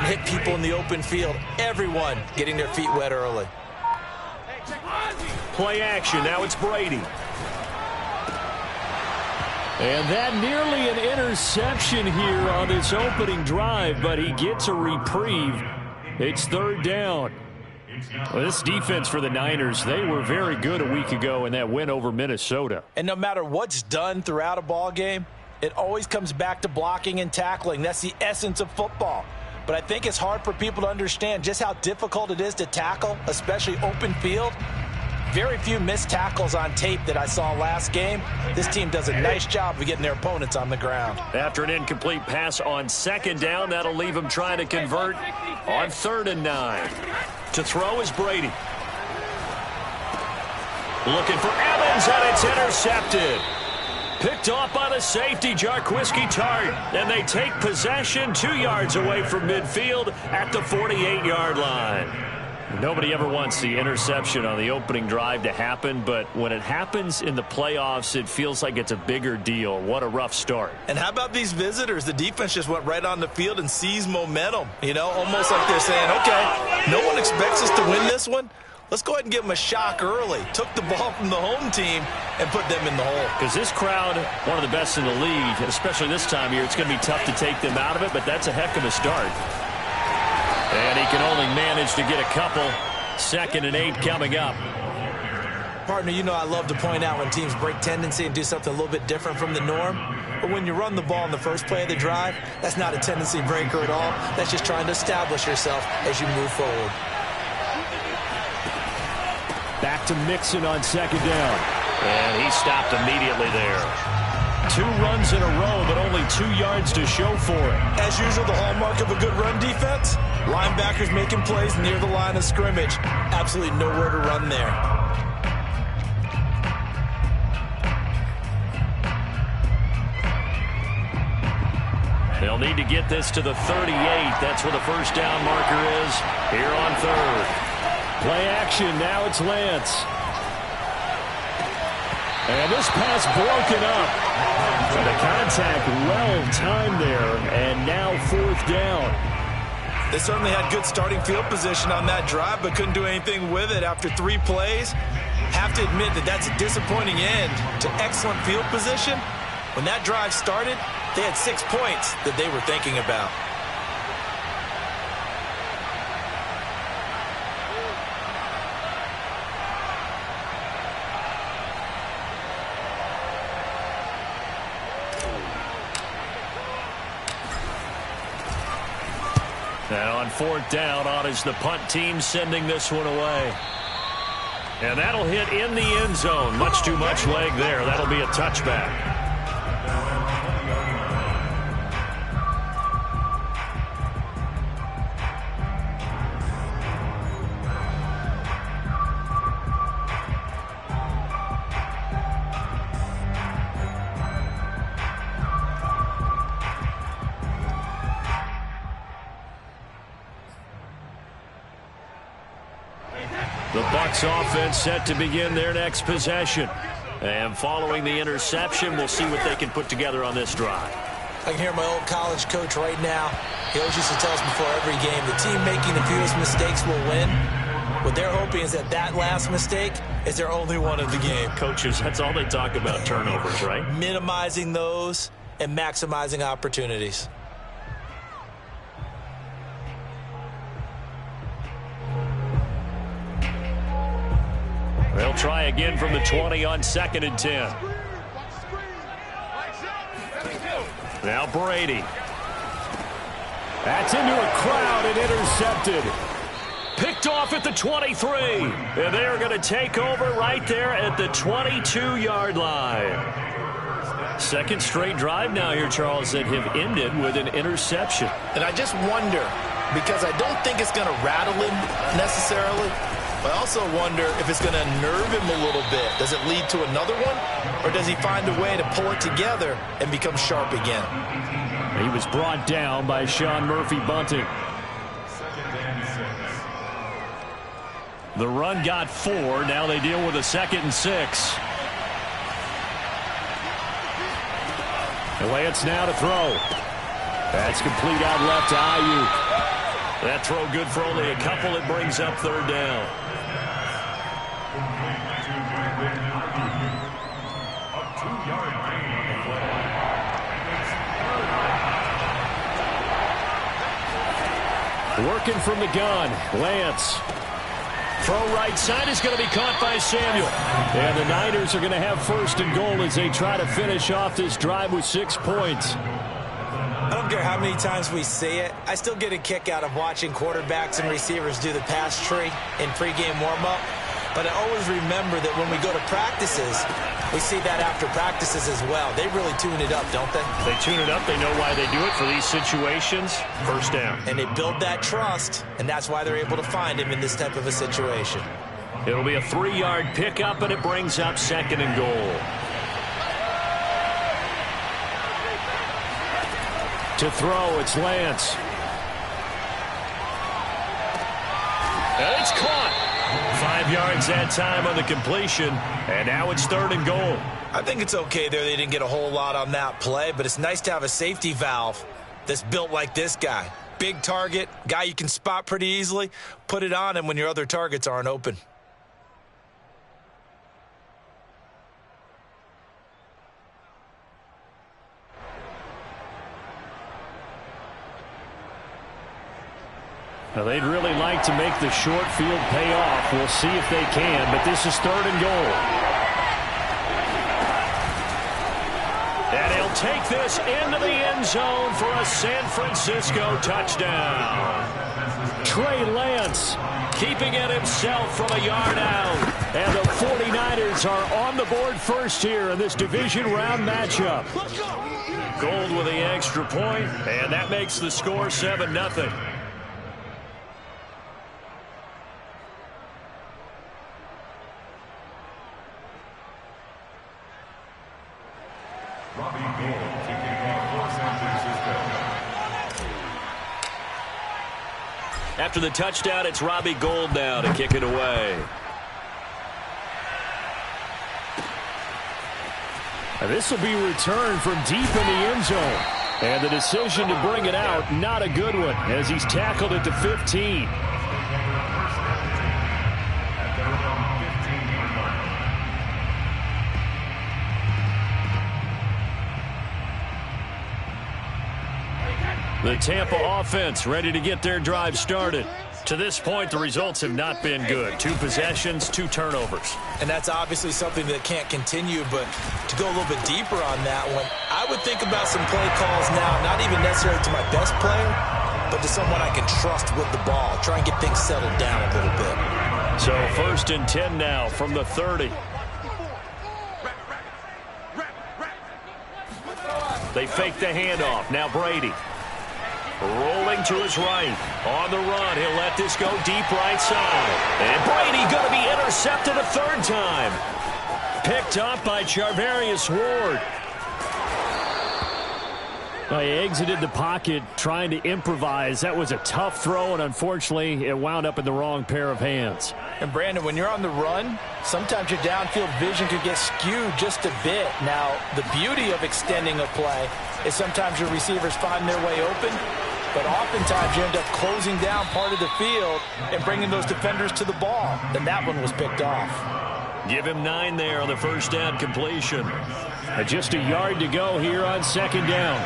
hit people in the open field. Everyone getting their feet wet early. Play action. Now it's Brady. And that nearly an interception here on this opening drive, but he gets a reprieve. It's third down. Well, this defense for the Niners, they were very good a week ago in that win over Minnesota. And no matter what's done throughout a ball game, it always comes back to blocking and tackling. That's the essence of football. But I think it's hard for people to understand just how difficult it is to tackle, especially open field. Very few missed tackles on tape that I saw last game. This team does a nice job of getting their opponents on the ground. After an incomplete pass on second down, that'll leave him trying to convert on 3rd and 9. To throw is Brady. Looking for Evans, and it's intercepted. Picked off by the safety, Jarquiski Tartt. And they take possession 2 yards away from midfield at the 48-yard line. Nobody ever wants the interception on the opening drive to happen, but when it happens in the playoffs, it feels like it's a bigger deal. What a rough start. And how about these visitors? The defense just went right on the field and seized momentum. You know, almost like they're saying, okay, no one expects us to win this one. Let's go ahead and give them a shock early. Took the ball from the home team and put them in the hole. Because this crowd, one of the best in the league, especially this time of year, it's going to be tough to take them out of it, but that's a heck of a start. And he can only manage to get a couple. 2nd and 8 coming up. Partner, you know I love to point out when teams break tendency and do something a little bit different from the norm. But when you run the ball in the first play of the drive, that's not a tendency breaker at all. That's just trying to establish yourself as you move forward. Back to Mixon on 2nd down. And he stopped immediately there. 2 runs in a row, but only 2 yards to show for it. As usual, the hallmark of a good run defense, linebackers making plays near the line of scrimmage. Absolutely nowhere to run there. They'll need to get this to the 38. That's where the first down marker is here on 3rd. Play action. Now it's Lance. And this pass broken up. The contact well timed there, and now 4th down. They certainly had good starting field position on that drive, but couldn't do anything with it after 3 plays. Have to admit that that's a disappointing end to excellent field position. When that drive started, they had 6 points that they were thinking about. And on 4th down, on is the punt team sending this one away. And that'll hit in the end zone. Much too much leg there. That'll be a touchback. The Bucs offense set to begin their next possession. And following the interception, we'll see what they can put together on this drive. I can hear my old college coach right now. He always used to tell us before every game, the team making the fewest mistakes will win. What they're hoping is that that last mistake is their only one of the game. Coaches, that's all they talk about, turnovers, right? Minimizing those and maximizing opportunities. They'll try again from the 20 on 2nd and 10. Now Brady. That's into a crowd and intercepted. Picked off at the 23. And they are going to take over right there at the 22-yard line. Second straight drive now here, Charles, that have ended with an interception. And I just wonder, because I don't think it's going to rattle him necessarily, but I also wonder if it's going to nerve him a little bit. Does it lead to another one? Or does he find a way to pull it together and become sharp again? He was brought down by Sean Murphy-Bunting. The run got 4. Now they deal with a 2nd and 6. And Lance now to throw. That's complete out left to Ayuk. That throw good for only a couple. It brings up third down. Working from the gun, Lance. Throw right side is going to be caught by Samuel. And the Niners are going to have first and goal as they try to finish off this drive with 6 points. I don't care how many times we see it. I still get a kick out of watching quarterbacks and receivers do the pass tree in pregame warm-up. But I always remember that when we go to practices, we see that after practices as well. They really tune it up, don't they? They tune it up. They know why they do it for these situations. First down. And they build that trust, and that's why they're able to find him in this type of a situation. It'll be a 3-yard pickup, and it brings up second and goal. To throw, it's Lance. And it's caught. 5 yards that time on the completion, and now it's third and goal. I think it's okay there. They didn't get a whole lot on that play, but it's nice to have a safety valve that's built like this guy. Big target, guy you can spot pretty easily. Put it on him when your other targets aren't open. Now, they'd really like to make the short field pay off. We'll see if they can, but this is third and goal. And he'll take this into the end zone for a San Francisco touchdown. Trey Lance Keeping it himself from a yard out. And the 49ers are on the board first here in this division round matchup. Gold with the extra point, and that makes the score 7-0. After the touchdown, it's Robbie Gould now to kick it away. And this will be returned from deep in the end zone. And the decision to bring it out, not a good one, as he's tackled at the 15. The Tampa offense ready to get their drive started. To this point, the results have not been good. 2 possessions, 2 turnovers. And that's obviously something that can't continue, but to go a little bit deeper on that one, I would think about some play calls now, not even necessarily to my best player, but to someone I can trust with the ball. Try and get things settled down a little bit. So 1st and 10 now from the 30. They fake the handoff. Now Brady. Rolling to his right. On the run. He'll let this go deep right side. And Brady going to be intercepted a 3rd time. Picked up by Charvarius Ward. Well, he exited the pocket trying to improvise. That was a tough throw, and unfortunately, it wound up in the wrong pair of hands. And, Brandon, when you're on the run, sometimes your downfield vision could get skewed just a bit. Now, the beauty of extending a play is sometimes your receivers find their way open, but oftentimes you end up closing down part of the field and bringing those defenders to the ball. And that one was picked off. Give him 9 there on the 1st down completion. Just a yard to go here on 2nd down.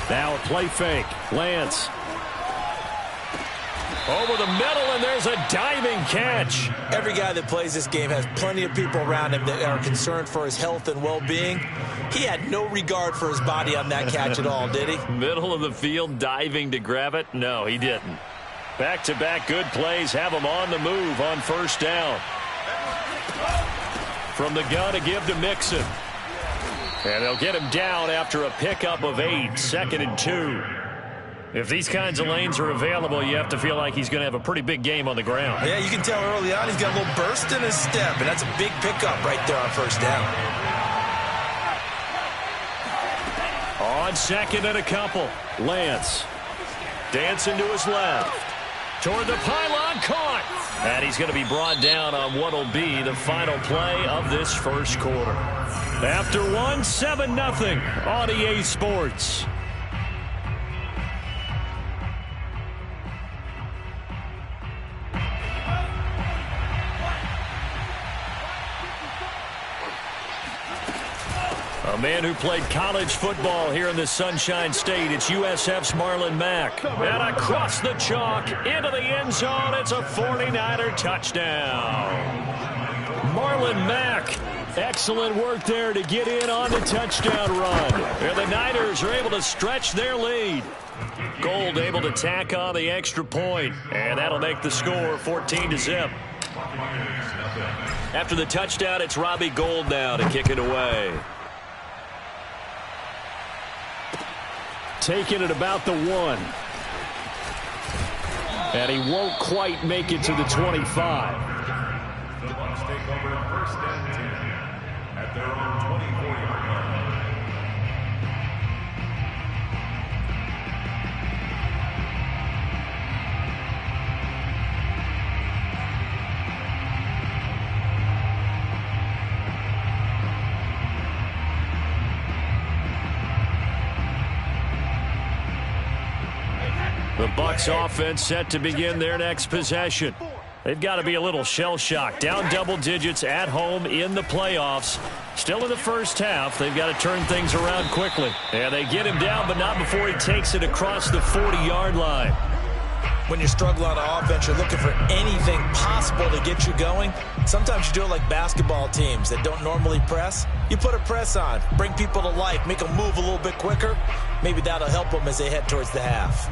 Now a play fake. Lance. Over the middle, and there's a diving catch. Every guy that plays this game has plenty of people around him that are concerned for his health and well-being. He had no regard for his body on that catch at all, did he? Middle of the field, diving to grab it? No, he didn't. Back-to-back good plays have him on the move on 1st down. From the gun to give to Mixon. And they'll get him down after a pickup of 8, 2nd and 2. If these kinds of lanes are available, you have to feel like he's going to have a pretty big game on the ground. Yeah, you can tell early on he's got a little burst in his step, and that's a big pickup right there on 1st down. On 2nd and a couple, Lance. Dancing to his left. Toward the pylon, caught. And he's going to be brought down on what will be the final play of this 1st quarter. After 1, 7-0 on EA Sports. man who played college football here in the Sunshine State. It's USF's Marlon Mack. And across the chalk, into the end zone. It's a 49er touchdown. Marlon Mack, excellent work there to get in on the touchdown run. And the Niners are able to stretch their lead. Gold able to tack on the extra point, and that'll make the score 14-0. After the touchdown, it's Robbie Gould now to kick it away. Taking it about the 1. And he won't quite make it to the 25. The Bucs take over first and 10 at their own 24-yard line. The Bucs offense set to begin their next possession. They've got to be a little shell-shocked. Down double digits at home in the playoffs. Still in the first half. They've got to turn things around quickly. And they get him down, but not before he takes it across the 40-yard line. When you're struggling on offense, you're looking for anything possible to get you going. Sometimes you do it like basketball teams that don't normally press. You put a press on, bring people to life, make them move a little bit quicker. Maybe that'll help them as they head towards the half.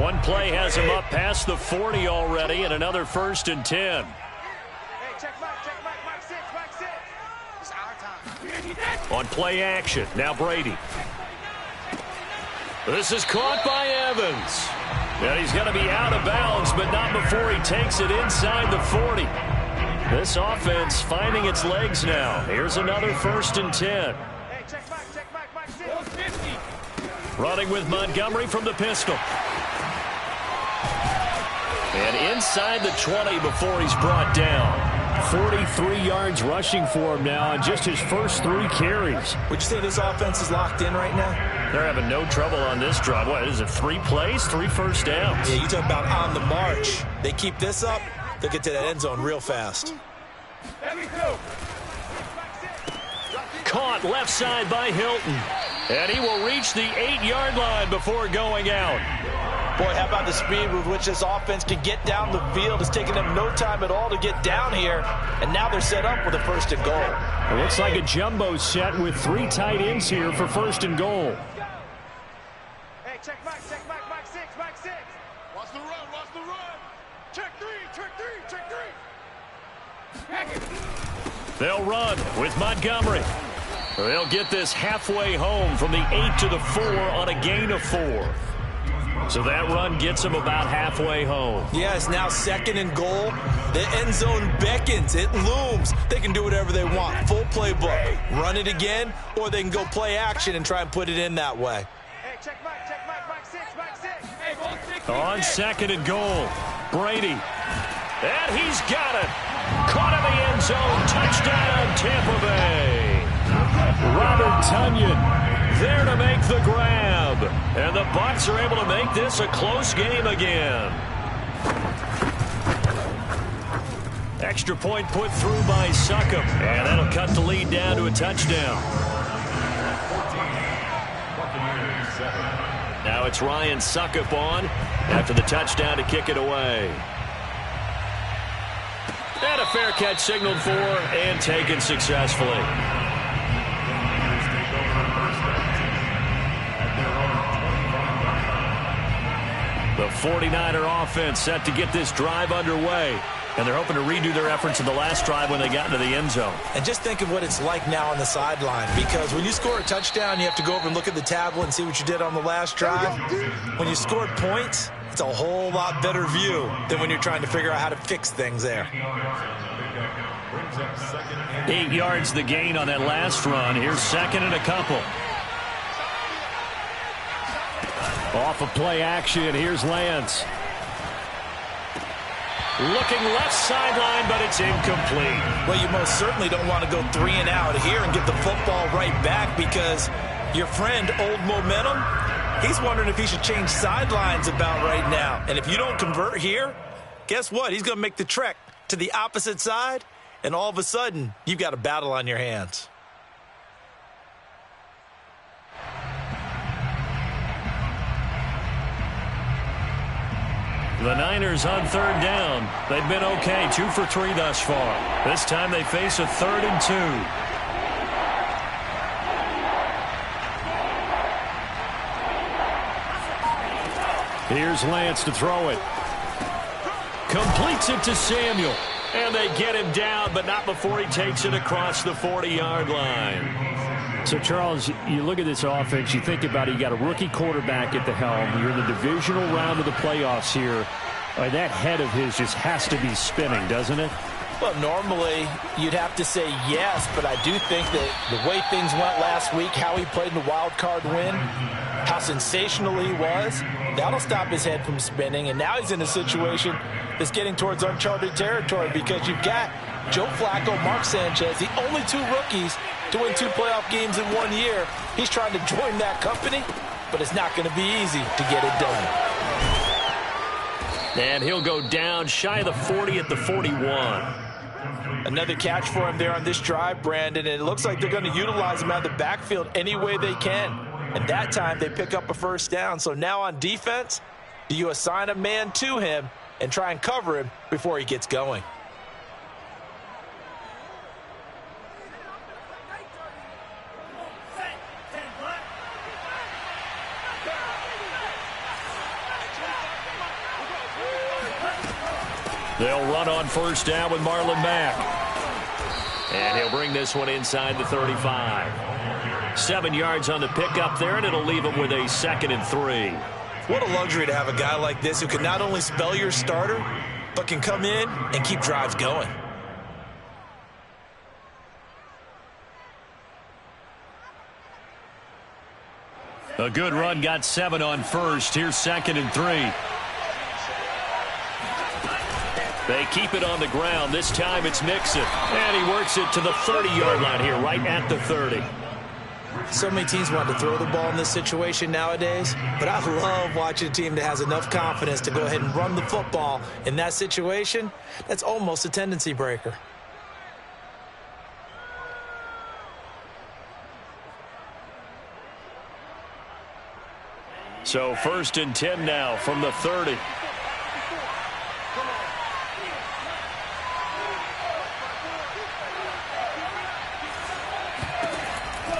One play has him up past the 40 already, and another 1st and 10. On play action, now Brady. This is caught by Evans. And he's going to be out of bounds, but not before he takes it inside the 40. This offense finding its legs now. Here's another 1st and 10. Running with Montgomery from the pistol. And inside the 20 before he's brought down. 43 yards rushing for him now on just his first 3 carries. Would you say this offense is locked in right now? They're having no trouble on this drive. What is it, 3 plays, 3 first downs? Yeah, you talk about on the march. They keep this up, they'll get to that end zone real fast. Caught left side by Hilton. And he will reach the 8-yard line before going out. Boy, how about the speed with which this offense can get down the field? It's taken them no time at all to get down here. And now they're set up with a 1st and goal. It looks like a jumbo set with 3 tight ends here for 1st and goal. Hey, check Mike 6. Watch the run. Check 3. They'll run with Montgomery. They'll get this halfway home from the 8 to the 4 on a gain of 4. So that run gets them about halfway home. Yeah, it's now 2nd and goal. The end zone beckons. It looms. They can do whatever they want. Full playbook. Run it again, or they can go play action and try and put it in that way. Hey, check Mike 6. Hey, ball 6. On 2nd and goal, Brady. And he's got it. Caught in the end zone. Touchdown, Tampa Bay. Robert Tonyan there to make the grab. And the Bucs are able to make this a close game again. Extra point put through by Succop. And that'll cut the lead down to a touchdown. Now it's Ryan Succop on after the touchdown to kick it away. And a fair catch signaled for and taken successfully. The 49er offense set to get this drive underway. And they're hoping to redo their efforts in the last drive when they got into the end zone. And just think of what it's like now on the sideline. Because when you score a touchdown, you have to go over and look at the tablet and see what you did on the last drive. When you scored points, it's a whole lot better view than when you're trying to figure out how to fix things there. 8 yards the gain on that last run. Here's 2nd and a couple. Off of play action, here's Lance. Looking left sideline, but it's incomplete. Well, you most certainly don't want to go 3 and out here and get the football right back because your friend, Old Momentum, he's wondering if he should change sidelines about right now. And if you don't convert here, guess what? He's going to make the trek to the opposite side, and all of a sudden, you've got a battle on your hands. The Niners on third down. They've been okay, 2 for 3 thus far. This time they face a 3rd and 2. Here's Lance to throw it. Completes it to Samuel. And they get him down, but not before he takes it across the 40-yard line. So, Charles, you look at this offense, you think about it, you got a rookie quarterback at the helm. You're in the divisional round of the playoffs here. That head of his just has to be spinning, doesn't it? Well, normally you'd have to say yes, but I do think that the way things went last week, how he played in the wild card win, how sensational he was, that'll stop his head from spinning. And now he's in a situation that's getting towards uncharted territory because you've got Joe Flacco, Mark Sanchez, the only 2 rookies to win 2 playoff games in 1 year. He's trying to join that company, but it's not going to be easy to get it done. And he'll go down shy of the 40 at the 41. Another catch for him there on this drive, Brandon, and it looks like they're going to utilize him out of the backfield any way they can. And that time they pick up a first down. So now on defense, do you assign a man to him and try and cover him before he gets going? They'll run on first down with Marlon Mack. And he'll bring this one inside the 35. 7 yards on the pickup there, and it'll leave him with a 2nd and 3. What a luxury to have a guy like this who can not only spell your starter, but can come in and keep drives going. A good run, got 7 on first. Here's 2nd and 3. They keep it on the ground. This time it's Mixon. And he works it to the 30-yard line here, right at the 30. So many teams want to throw the ball in this situation nowadays, but I love watching a team that has enough confidence to go ahead and run the football in that situation. That's almost a tendency breaker. So 1st and 10 now from the 30.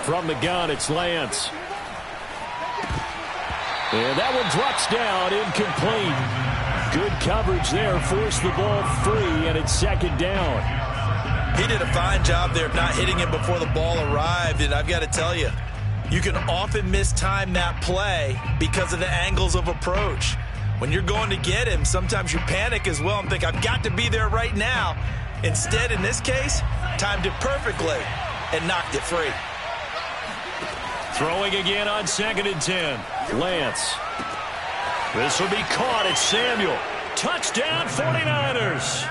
From the gun, it's Lance. And that one drops down, incomplete. Good coverage there, forced the ball free, and it's 2nd down. He did a fine job there of not hitting him before the ball arrived, and I've got to tell you, you can often mistime that play because of the angles of approach. When you're going to get him, sometimes you panic as well and think, I've got to be there right now. Instead, in this case, timed it perfectly and knocked it free. Throwing again on 2nd and 10. Lance. This will be caught. It's Samuel. Touchdown 49ers.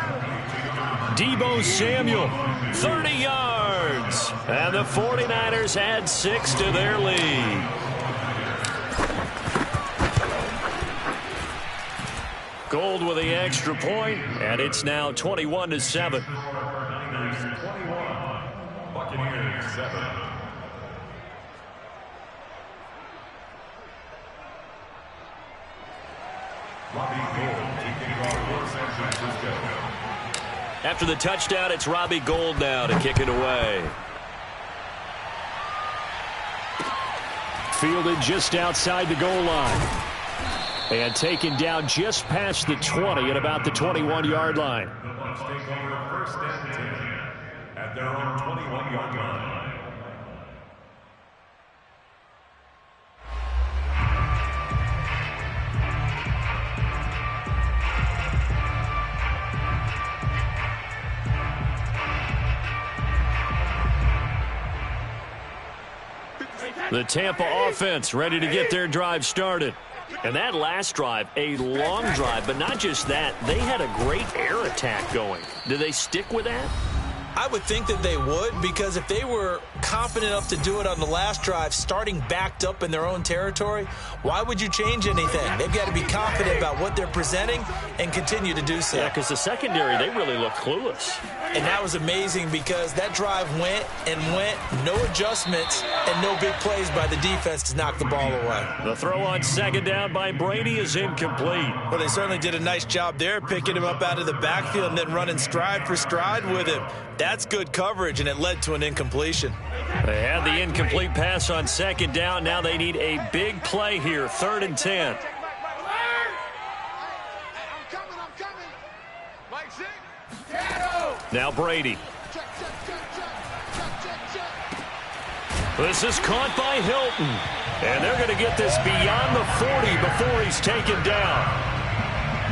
Deebo Samuel, 30 yards. And the 49ers add 6 to their lead. Gold with the extra point, and it's now 21-7. Niners 21, Buccaneers 7. After the touchdown, it's Robbie Gould now to kick it away. Fielded just outside the goal line. And taken down just past the 20 at about the 21-yard line. The Bucs take over 1st and 10 at their own 21-yard line. The Tampa offense ready to get their drive started. And that last drive, a long drive, but not just that. They had a great air attack going. Do they stick with that? I would think that they would, because if they were confident enough to do it on the last drive, starting backed up in their own territory, why would you change anything? They've got to be confident about what they're presenting and continue to do so. Yeah, because the secondary, they really looked clueless. And that was amazing because that drive went and went, no adjustments and no big plays by the defense to knock the ball away. The throw on second down by Brady is incomplete. Well, they certainly did a nice job there, picking him up out of the backfield and then running stride for stride with him. That's good coverage, and it led to an incompletion. They had the incomplete pass on second down. Now they need a big play here, 3rd and 10. I'm coming. Mike Six. Now Brady. This is caught by Hilton. And they're going to get this beyond the 40 before he's taken down.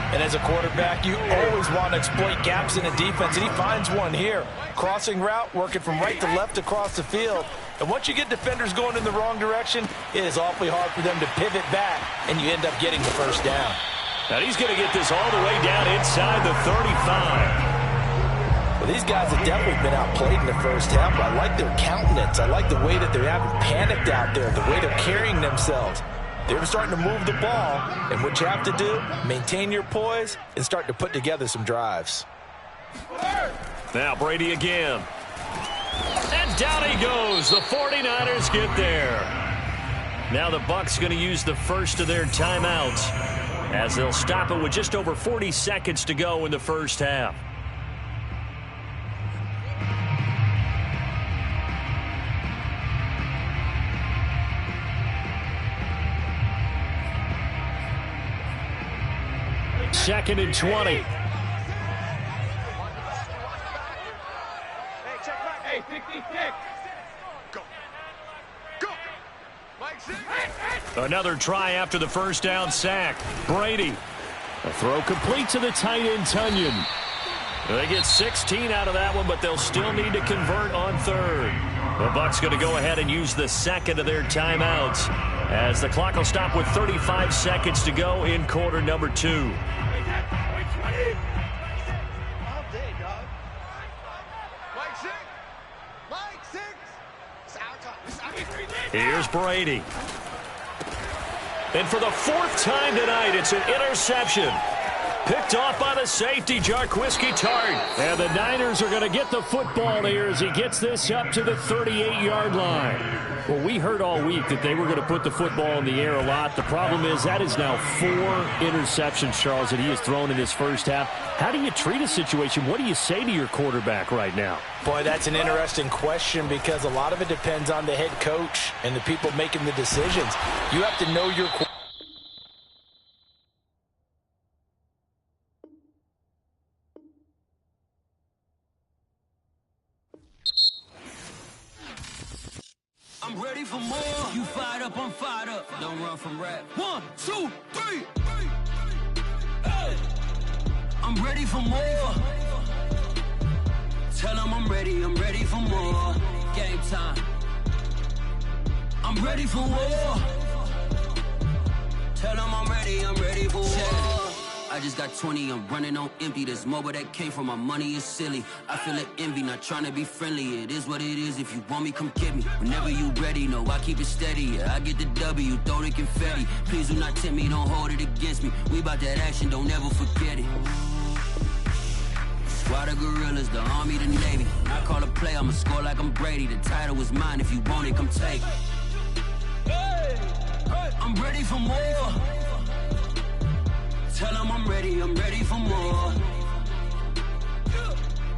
And as a quarterback, you always want to exploit gaps in a defense, and he finds one here. Crossing route, working from right to left across the field. And once you get defenders going in the wrong direction, it is awfully hard for them to pivot back, and you end up getting the first down. Now he's going to get this all the way down inside the 35. Well, these guys have definitely been outplayed in the first half, but I like their countenance. I like the way that they haven't panicked out there, the way they're carrying themselves. They're starting to move the ball, and what you have to do, maintain your poise and start to put together some drives. Now Brady again. And down he goes. The 49ers get there. Now the Bucs going to use the first of their timeouts as they'll stop it with just over 40 seconds to go in the first half. Second and 20. Hey, check back. Hey, 66. Go. Mike Six. Another try after the first down sack. Brady. A throw complete to the tight end, Tunyon. They get 16 out of that one, but they'll still need to convert on 3rd. The Bucs going to go ahead and use the second of their timeouts as the clock will stop with 35 seconds to go in quarter number 2. Here's Brady. And for the 4th time tonight, it's an interception. Picked off by the safety, Jarquiski Tartt. And the Niners are going to get the football here as he gets this up to the 38-yard line. Well, we heard all week that they were going to put the football in the air a lot. The problem is that is now 4 interceptions, Charles, that he has thrown in this first half. How do you treat a situation? What do you say to your quarterback right now? Boy, that's an interesting question because a lot of it depends on the head coach and the people making the decisions. You have to know your quarterback. I'm ready for more. You fired up, I'm fired up. Don't run from rap. 1, 2, 3. Hey. I'm ready for more. Tell them I'm ready for more. Game time. I'm ready for war. Tell them I'm ready for war. I just got 20, I'm running on empty. This mobile that came from my money is silly. I feel like envy, not trying to be friendly. It is what it is, if you want me, come get me. Whenever you ready, no, I keep it steady. Yeah, I get the W, throw the confetti. Please do not tempt me, don't hold it against me. We about that action, don't ever forget it. Squad of gorillas, the army, the navy. I call a play, I'ma score like I'm Brady. The title is mine, if you want it, come take it. I'm ready for more. Tell them I'm ready for more.